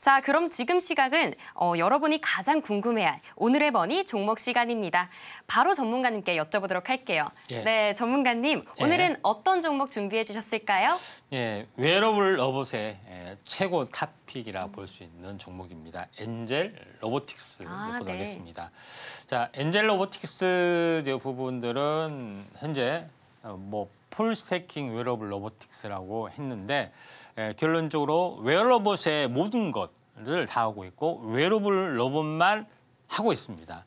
자, 그럼 지금 시각은 여러분이 가장 궁금해할 오늘의 머니 종목 시간입니다. 바로 전문가님께 여쭤보도록 할게요. 예. 네, 전문가님, 예. 오늘은 어떤 종목 준비해 주셨을까요? 예, 웨어러블 로봇의 최고 탑픽이라 볼 수 있는 종목입니다. 엔젤 로보틱스 보도록 네. 하겠습니다. 자, 엔젤 로보틱스 부분들은 현재 풀 스태킹 웨어러블 로보틱스라고 했는데 결론적으로 웨어러봇의 모든 것을 다 하고 있고 웨어러블 로봇만 하고 있습니다.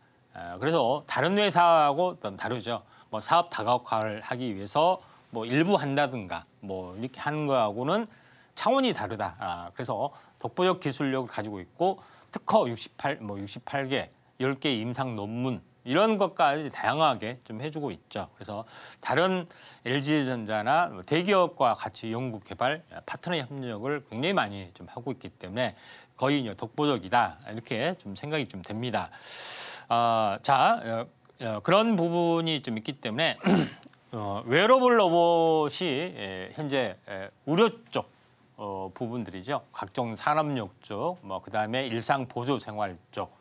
그래서 다른 회사하고 다르죠. 사업 다각화를 하기 위해서 일부 한다든가 이렇게 하는 거하고는 차원이 다르다. 그래서 독보적 기술력을 가지고 있고 특허 68개, 10개 임상 논문 이런 것까지 다양하게 좀 해주고 있죠. 그래서 다른 LG전자나 대기업과 같이 연구 개발 파트너 협력을 굉장히 많이 좀 하고 있기 때문에 거의 독보적이다 이렇게 좀 생각이 좀 됩니다. 그런 부분이 좀 있기 때문에 웨어러블 로봇이 현재 우려 쪽 부분들이죠. 각종 산업용 쪽, 그다음에 일상 보조 생활 쪽,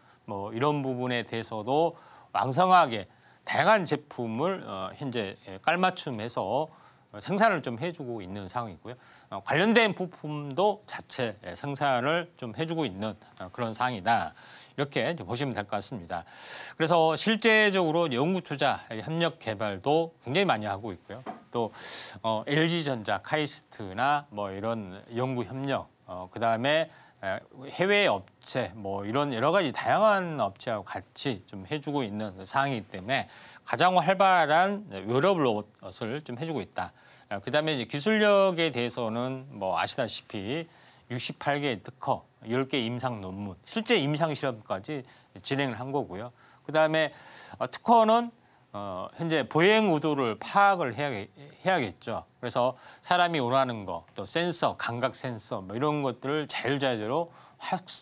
이런 부분에 대해서도 왕성하게 다양한 제품을 현재 깔맞춤해서 생산을 좀 해주고 있는 상황이고요. 관련된 부품도 자체 생산을 좀 해주고 있는 그런 상황이다. 이렇게 보시면 될 것 같습니다. 그래서 실제적으로 연구 투자, 협력 개발도 굉장히 많이 하고 있고요. 또 LG전자, 카이스트나 이런 연구 협력, 그다음에 해외 업체 이런 여러 가지 다양한 업체하고 같이 좀 해주고 있는 상황이기 때문에 가장 활발한 웨어러블 로봇을 좀 해주고 있다. 그다음에 이제 기술력에 대해서는 아시다시피 68개의 특허, 10개 임상 논문, 실제 임상 실험까지 진행을 한 거고요. 그다음에 특허는 현재 보행 의도를 파악을 해야겠죠. 그래서 사람이 원하는 거, 또 센서, 감각 센서 이런 것들을 자유자재로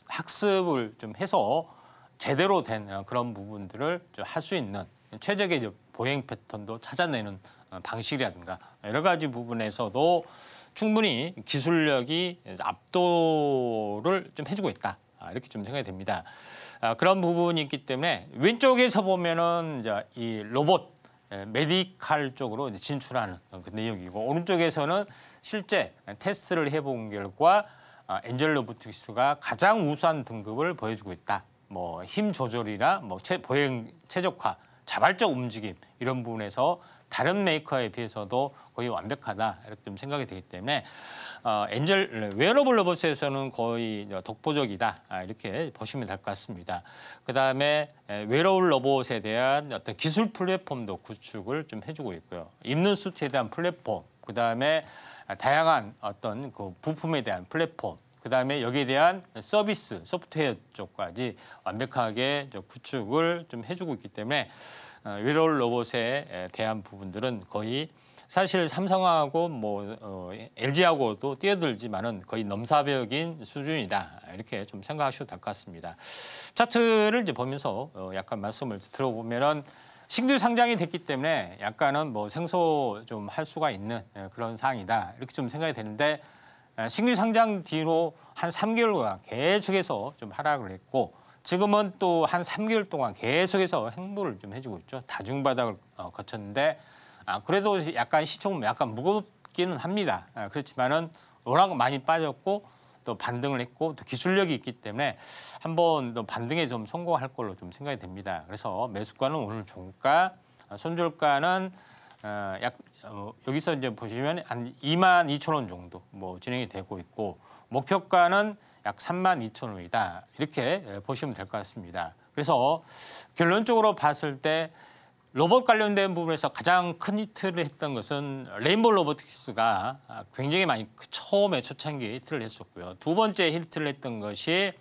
학습을 좀 해서 제대로 된 그런 부분들을 할 수 있는 최적의 보행 패턴도 찾아내는 방식이라든가 여러 가지 부분에서도 충분히 기술력이 압도를 좀 해주고 있다. 이렇게 좀 생각이 됩니다. 그런 부분이 있기 때문에 왼쪽에서 보면은 이제 이 로봇 메디칼 쪽으로 진출하는 그 내용이고 오른쪽에서는 실제 테스트를 해본 결과 엔젤 로보틱스가 가장 우수한 등급을 보여주고 있다. 힘 조절이나 보행 최적화, 자발적 움직임 이런 부분에서 다른 메이커에 비해서도 거의 완벽하다 이렇게 좀 생각이 되기 때문에 엔젤 웨어러블 로봇에서는 거의 독보적이다 이렇게 보시면 될 것 같습니다. 그다음에 웨어러블 로봇에 대한 어떤 기술 플랫폼도 구축을 좀 해주고 있고요. 입는 수트에 대한 플랫폼, 그다음에 다양한 어떤 그 부품에 대한 플랫폼, 그다음에 여기에 대한 서비스, 소프트웨어 쪽까지 완벽하게 구축을 좀 해주고 있기 때문에 웨어러블 로봇에 대한 부분들은 거의 사실 삼성하고 LG하고도 뛰어들지만은 거의 넘사벽인 수준이다 이렇게 좀 생각하셔도 될 것 같습니다. 차트를 이제 보면서 약간 말씀을 들어보면은 신규 상장이 됐기 때문에 약간은 생소 좀 할 수가 있는 그런 상황이다 이렇게 좀 생각이 되는데 신규 상장 뒤로 한 3개월간 계속해서 좀 하락을 했고. 지금은 또 한 3개월 동안 계속해서 행보를 좀 해주고 있죠. 다중바닥을 거쳤는데 그래도 약간 시총은 약간 무겁기는 합니다. 그렇지만은 워낙 많이 빠졌고 또 반등을 했고 또 기술력이 있기 때문에 한번 또 반등에 좀 성공할 걸로 좀 생각이 됩니다. 그래서 매수가는 오늘 종가, 손절가는 여기서 이제 보시면 한 22,000원 정도 진행이 되고 있고 목표가는 약 32,000원이다. 이렇게 보시면 될 것 같습니다. 그래서 결론적으로 봤을 때 로봇 관련된 부분에서 가장 큰 히트를 했던 것은 레인보우 로보틱스가 굉장히 많이 처음에 초창기에 히트를 했었고요. 두 번째 히트를 했던 것이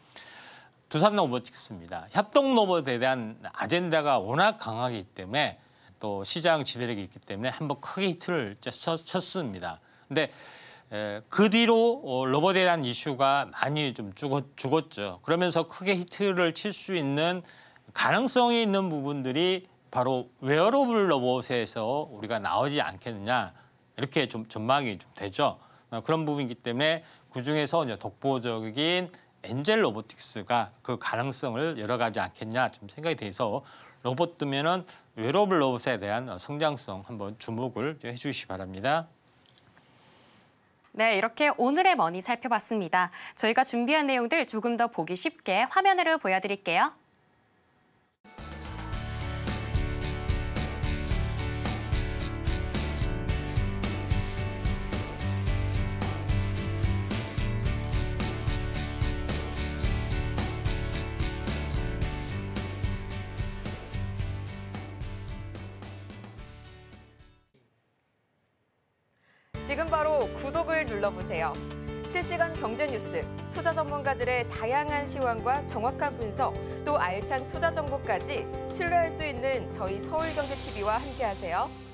두산 로보틱스입니다. 협동 로봇에 대한 아젠다가 워낙 강하기 때문에 또 시장 지배력이 있기 때문에 한번 크게 히트를 쳤습니다. 근데 그 뒤로 로봇에 대한 이슈가 많이 좀 죽었죠. 그러면서 크게 히트를 칠 수 있는 가능성이 있는 부분들이 바로 웨어러블 로봇에서 우리가 나오지 않겠느냐 이렇게 좀 전망이 좀 되죠. 그런 부분이기 때문에 그중에서 이제 독보적인 엔젤 로보틱스가 그 가능성을 열어가지 않겠냐 좀 생각이 돼서 로봇 뜨면은 웨어러블 로봇에 대한 성장성 한번 주목을 해주시기 바랍니다. 네, 이렇게 오늘의 머니 살펴봤습니다. 저희가 준비한 내용들 조금 더 보기 쉽게 화면으로 보여드릴게요. 지금 바로 구독을 눌러보세요. 실시간 경제 뉴스, 투자 전문가들의 다양한 시황과 정확한 분석, 또 알찬 투자 정보까지 신뢰할 수 있는 저희 서울경제TV와 함께하세요.